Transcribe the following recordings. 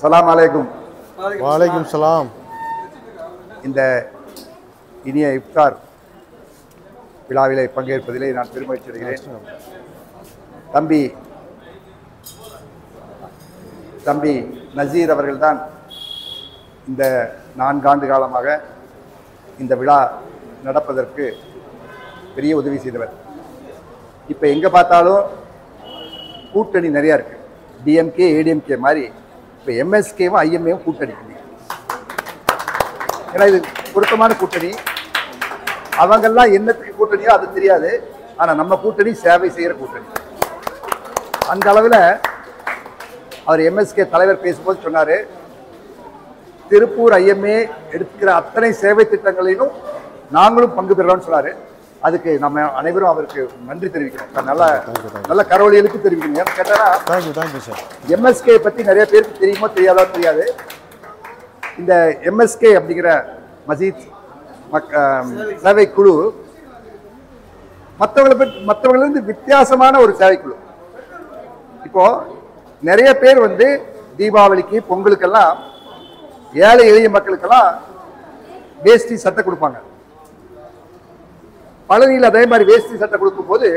சலாம் அலைக்கும். வாலைக்கும் சலாம். இந்த இனிய இஃப்தார் விழாவிலே பங்கேற்பதிலே நான் பெருமகிழ்ச்சி அடைகிறேன். தம்பி நசீர் அவர்கள்தான் இந்த 4 ஆண்டு காலமாக இந்த விழா நடப்பதற்கு பெரிய உதவி செய்தவர். இப்போ எங்கே பார்த்தாலும் கூட்டணி நிறையா இருக்குது. டிஎம்கே ஏடிஎம்கே மாதிரி இப்போ எம்எஸ்கேவும் ஐஎம்ஏவும் கூட்டணி. ஏன்னா இது பொருத்தமான கூட்டணி. அவங்கெல்லாம் என்னத்துக்கு கூட்டணியோ அது தெரியாது. ஆனால் நம்ம கூட்டணி சேவை செய்கிற கூட்டணி. அந்த அளவில் அவர் எம்எஸ்கே தலைவர் பேசும்போது சொன்னார், திருப்பூர் ஐஎம்ஏ எடுத்துக்கிற அத்தனை சேவை திட்டங்களிலும் நாங்களும் பங்கு பெறுறோம்னு சொன்னார். அதுக்கு நம்ம அனைவரும் அவருக்கு நன்றி தெரிவிக்கிறோம். நல்ல கரவழிகளுக்கு தெரிவிக்கணும். ஏன்னு கேட்டால் எம்எஸ்கே பற்றி நிறைய பேருக்கு தெரியுமோ தெரியாதோ தெரியாது. இந்த எம்எஸ்கே அப்படிங்கிற மசீத் சேவை குழு மற்றவங்களிலிருந்து வித்தியாசமான ஒரு சேவை குழு. இப்போ நிறைய பேர் வந்து தீபாவளிக்கு பொங்கலுக்கெல்லாம் ஏழை எளிய மக்களுக்கெல்லாம் வேஷ்டி சட்டை கொடுப்பாங்க. பழனியில் அதே மாதிரி வேஷ்டி சட்டை கொடுக்கும் போது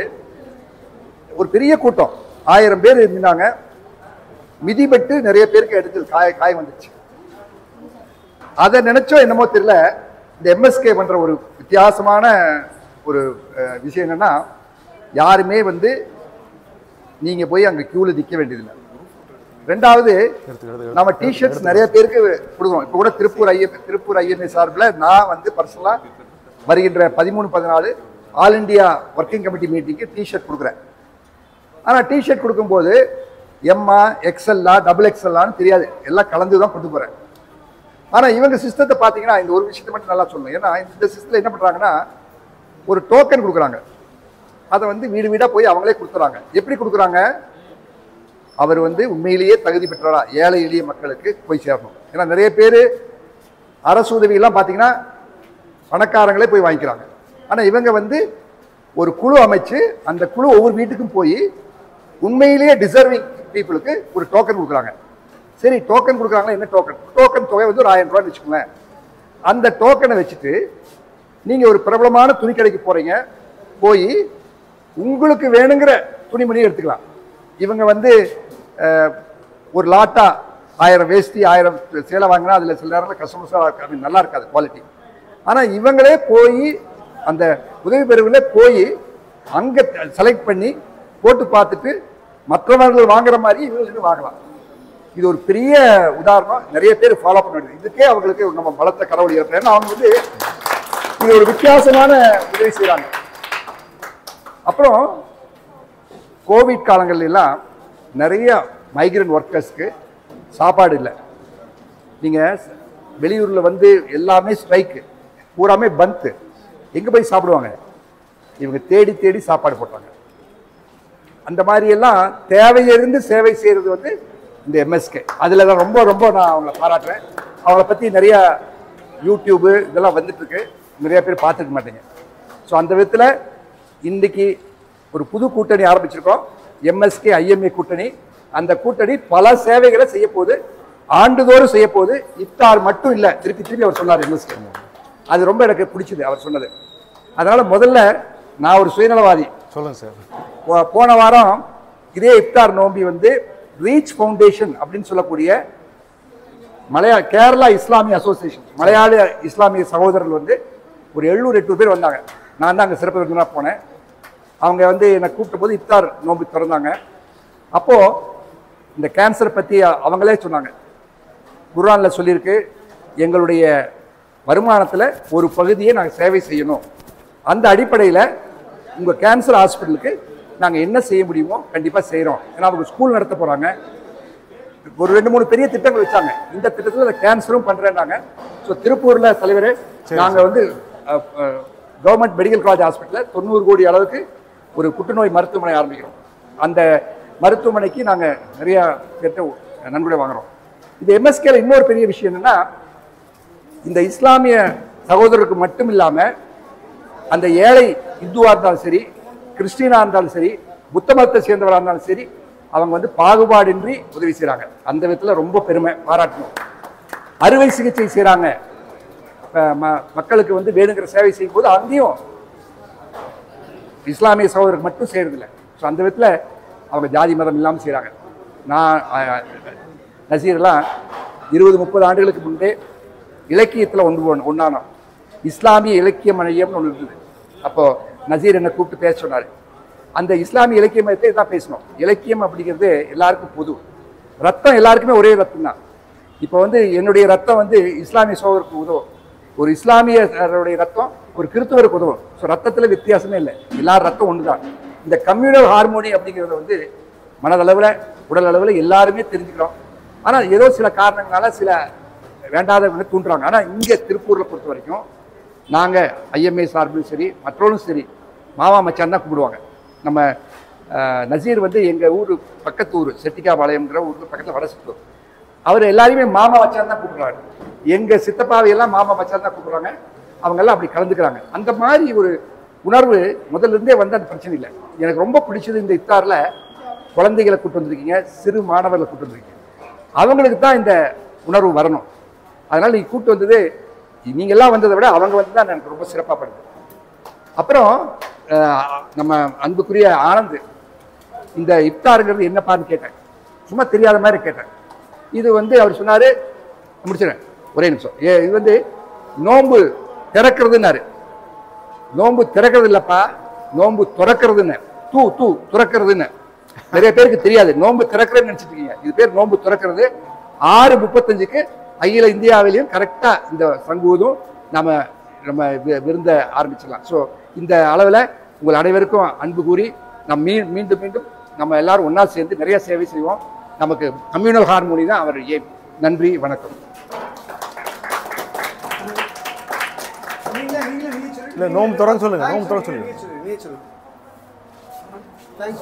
ஒரு பெரிய கூட்டம் 1000 பேர் இருந்தாங்க. மிதிபட்டு நிறைய பேருக்கு எடுத்து காயம் வந்துச்சு. அதை நினைச்சோ என்னமோ தெரியல, இந்த எம்எஸ்கே பண்ற ஒரு வித்தியாசமான ஒரு விஷயம் என்னன்னா, யாருமே வந்து நீங்க போய் அங்க கியூல நிக்க வேண்டியதில்லை. ரெண்டாவது, நம்ம டிஷர்ட்ஸ் நிறைய பேருக்கு கொடுக்குறோம். இப்போ கூட திருப்பூர் ஐஎம்ஏ சார்பில் நான் வந்து பர்சனலா வருகின்ற 13-14 ஆல் இண்டியா ஒர்க்கிங் கமிட்டி மீட்டிங்கு டிஷர்ட் கொடுக்குறேன். ஆனால் டிஷர்ட் கொடுக்கும்போது எம்மா எக்ஸ்எல்லா டபுள் எக்ஸ்எல்லான்னு தெரியாது, எல்லாம் கலந்து தான் கொண்டு போகிறேன். ஆனால் இவங்க சிஸ்டத்தை பார்த்தீங்கன்னா இந்த ஒரு விஷயத்தை மட்டும் நல்லா சொல்லணும். ஏன்னா இந்த சிஸ்டத்தில் என்ன பண்ணுறாங்கன்னா, ஒரு டோக்கன் கொடுக்குறாங்க. அதை வந்து வீடு வீடாக போய் அவங்களே கொடுத்துறாங்க. எப்படி கொடுக்குறாங்க? அவர் வந்து உண்மையிலேயே தகுதி பெற்றவரா, ஏழை எளிய மக்களுக்கு போய் சேரணும். ஏன்னா நிறைய பேர் அரசு உதவியெல்லாம் பார்த்தீங்கன்னா பணக்காரங்களே போய் வாங்கிக்கிறாங்க. ஆனால் இவங்க வந்து ஒரு குழு அமைச்சு அந்த குழு ஒவ்வொரு வீட்டுக்கும் போய் உண்மையிலேயே டிசர்விங் பீப்புளுக்கு ஒரு டோக்கன் கொடுக்குறாங்க. சரி, டோக்கன் கொடுக்குறாங்களா? என்ன டோக்கன்? டோக்கன் தொகை வந்து ஒரு 1000 ரூபான்னு வச்சுக்கோங்களேன். அந்த டோக்கனை வச்சுட்டு நீங்கள் ஒரு பிரபலமான துணி கடைக்கு போகிறீங்க, போய் உங்களுக்கு வேணுங்கிற துணிமணியை எடுத்துக்கலாம். இவங்க வந்து ஒரு லாட்டா 1000 வேஷ்டி 1000 சேலை வாங்கினா அதில் சில நேரத்தில் கஸ்டமர்ஸாக நல்லா இருக்காது குவாலிட்டி. ஆனால் இவங்களே போய் அந்த உதவி பெறுவர்களே போய் அங்கே செலக்ட் பண்ணி போட்டு பார்த்துட்டு மற்றவர்கள் வாங்குற மாதிரி இவங்களுக்கு வாங்கலாம். இது ஒரு பெரிய உதாரணம். நிறைய பேர் ஃபாலோ பண்ண வேண்டியது. இதுக்கே அவங்களுக்கு நம்ம பலத்த கரவழி ஏற்படும். ஏன்னா அவங்க வந்து இது ஒரு வித்தியாசமான உதவி செய்கிறாங்க. அப்புறம் கோவிட் காலங்கள்ல எல்லாம் நிறைய மைக்ரண்ட் ஒர்க்கர்ஸ்க்கு சாப்பாடு இல்லை. நீங்கள் வெளியூரில் வந்து எல்லாமே ஸ்ட்ரைக்கு, பூராமே பந்து, எங்கே போய் சாப்பிடுவாங்க? இவங்க தேடி தேடி சாப்பாடு போட்டாங்க. அந்த மாதிரி எல்லாம் தேவையிருந்து சேவை செய்கிறது வந்து இந்த எம்எஸ்கே. அதில் தான் ரொம்ப ரொம்ப நான் அவங்கள பாராட்டுறேன். அவங்கள பற்றி நிறையா யூடியூபு இதெல்லாம் வந்துட்டுருக்கு, நிறைய பேர் பார்த்துக்க மாட்டேங்க. ஸோ அந்த விதத்தில் இன்றைக்கி ஒரு புது கூட்டணி ஆரம்பிச்சிருக்கோம், எம்எஸ்கே ஐஎம்ஏ கூட்டணி. அந்த கூட்டணி பல சேவைகளை செய்ய போகுது, ஆண்டுதோறும் செய்ய போகுது. இஃப்தார் மட்டும் இல்லை, திருப்பி அவர் சொன்னார் எம்எஸ்கே. அது ரொம்ப எனக்கு பிடிச்சது அவர் சொன்னது. அதனால முதல்ல நான் ஒரு சுயநலவாதி. சொல்லுங்க சார். போன வாரம் இதே இஃப்தார் நோம்பி வந்து ரீச் ஃபவுண்டேஷன் அப்படின்னு சொல்லக்கூடிய கேரளா இஸ்லாமிய அசோசியேஷன், மலையாள இஸ்லாமிய சகோதரர்கள் வந்து ஒரு 700-800 பேர் வந்தாங்க. நான் தான் அங்கே சிறப்பு விருந்தினராக போனேன். அவங்க வந்து என்னை கூப்பிட்ட போது இஃப்தார் நோம்பி திறந்தாங்க. அப்போது இந்த கேன்சரை பற்றி அவங்களே சொன்னாங்க. குர்ஆனில் சொல்லியிருக்கு, எங்களுடைய வருமானத்தில் ஒரு பகுதியை நாங்கள் சேவை செய்யணும். அந்த அடிப்படையில் உங்கள் கேன்சர் ஹாஸ்பிட்டலுக்கு நாங்கள் என்ன செய்ய முடியுமோ கண்டிப்பாக செய்கிறோம். ஏன்னா அவங்க ஸ்கூல் நடத்த போகிறாங்க. ஒரு 2-3 பெரிய திட்டங்கள் வச்சாங்க. இந்த திட்டத்தில் அந்த கேன்சரும் பண்ணுறேன்னாங்க. ஸோ திருப்பூரில் தலைவர் நாங்கள் வந்து கவர்மெண்ட் மெடிக்கல் காலேஜ் ஹாஸ்பிட்டலில் 90 கோடி அளவுக்கு ஒரு புற்றுநோய் மருத்துவமனை ஆரம்பிக்கிறோம். அந்த மருத்துவமனைக்கு நாங்கள் நிறையா பேர்ட்ட நன்கொடை வாங்குகிறோம். இது எம்எஸ்கேல இன்னொரு பெரிய விஷயம் என்னென்னா, இந்த இஸ்லாமிய சகோதரருக்கு மட்டும் இல்லாமல் அந்த ஏழை இந்துவாக இருந்தாலும் சரி, கிறிஸ்டினாக இருந்தாலும் சரி, புத்த மதத்தை சேர்ந்தவராக இருந்தாலும் சரி, அவங்க வந்து பாகுபாடின்றி உதவி செய்கிறாங்க. அந்த விதத்தில் ரொம்ப பெருமை பாராட்டணும். அறுவை சிகிச்சை செய்கிறாங்க, மக்களுக்கு வந்து வேணுங்கிற சேவை செய்யும் போது அங்கேயும் இஸ்லாமிய சகோதரருக்கு மட்டும் செய்கிறதில்ல. ஸோ அந்த விதத்தில் அவங்க ஜாதி மதம் இல்லாமல் செய்கிறாங்க. நான் நசீரெல்லாம் 20-30 ஆண்டுகளுக்கு முன்பே இலக்கியத்தில் ஒன்றானோம். இஸ்லாமிய இலக்கிய மையம்னு ஒன்று இருந்தது. அப்போது நசீர் என்னை கூப்பிட்டு பேச சொன்னார். அந்த இஸ்லாமிய இலக்கிய மையத்தை தான் பேசணும். இலக்கியம் அப்படிங்கிறது எல்லாருக்கும் பொது. ரத்தம் எல்லாருக்குமே ஒரே ரத்தம் தான். இப்போ வந்து என்னுடைய ரத்தம் வந்து இஸ்லாமிய சகோதரருக்கு உதவும், ஒரு இஸ்லாமியருடைய ரத்தம் ஒரு கிறிஸ்தவருக்கு உதவும். ஸோ ரத்தத்தில் வித்தியாசமே இல்லை, எல்லாரும் ரத்தம் ஒன்று தான். இந்த கம்யூனல் ஹார்மோனி அப்படிங்கிறத வந்து மனதளவில் உடல் அளவில் எல்லாருமே தெரிஞ்சுக்கிறோம். ஆனால் ஏதோ சில காரணங்களால சில வேண்டாதவங்க தூண்டுறாங்க. ஆனால் இங்கே திருப்பூரில் பொறுத்த வரைக்கும் நாங்கள் ஐஎம்ஏ சார்பிலும் சரி மற்றவர்களும் சரி மாமா மச்சான் தான் கூப்பிடுவாங்க. நம்ம நசீர் வந்து எங்கள் ஊர் பக்கத்து ஊர் செட்டிக்காபாளையம்ங்கிற ஊருக்கு பக்கத்தில் வடசித்தூர். அவர் எல்லாரையுமே மாமா மச்சான் தான் கூப்பிடுறாரு. எங்கள் சித்தப்பாவையெல்லாம் மாமா மச்சான் தான் கூப்பிடுறாங்க. அவங்கெல்லாம் அப்படி கலந்துக்கிறாங்க. அந்த மாதிரி ஒரு உணர்வு முதல்ல இருந்தே வந்து அந்த பிரச்சனை இல்லை. எனக்கு ரொம்ப பிடிச்சது இந்த இஃப்தாரில் குழந்தைகளை கூட்டு வந்திருக்கீங்க, சிறு மாணவர்களை கூட்டு வந்திருக்கீங்க. அவங்களுக்கு தான் இந்த உணர்வு வரணும். அதனால் நீங்கள் கூட்டு வந்தது, நீங்கள்லாம் வந்ததை விட அவங்க வந்து தான் எனக்கு ரொம்ப சிறப்பாக படுது. அப்புறம் நம்ம அன்புக்குரிய ஆனந்த், இந்த இஃப்தாருங்கிறது என்னப்பான்னு கேட்டேன். சும்மா தெரியாத மாதிரி கேட்டேன். இது வந்து அவர் சொன்னார், முடிச்சிடறேன் ஒரே நிமிஷம். இது வந்து நோன்பு திறக்கிறதுன்னாரு. நோன்பு திறக்கிறது இல்லைப்பா, நோன்பு துறக்கிறதுன்னு. துறக்கிறதுன்னு நிறைய பேருக்கு தெரியாது. நோன்பு திறக்கிறதுன்னு நினச்சிட்டு இருக்கீங்க. இது பேர் நோன்பு துறக்கிறது. 6:35க்கு அகில இந்தியாவிலையும் கரெக்டாக இந்த சங்கூதும் நம்ம விருந்த ஆரம்பிச்சிடலாம். ஸோ இந்த அளவில் உங்கள் அனைவருக்கும் அன்பு கூறி மீண்டும் மீண்டும் நம்ம எல்லாரும் ஒன்றா சேர்ந்து நிறைய சேவை செய்வோம். நமக்கு கம்யூனல் ஹார்மோனி தான் அவர் ஏன். நன்றி, வணக்கம். இல்லை, நோம்பு தொடங்க சொல்லுங்க. நோம்பு தொடங்க சொல்லுங்க. Thanks.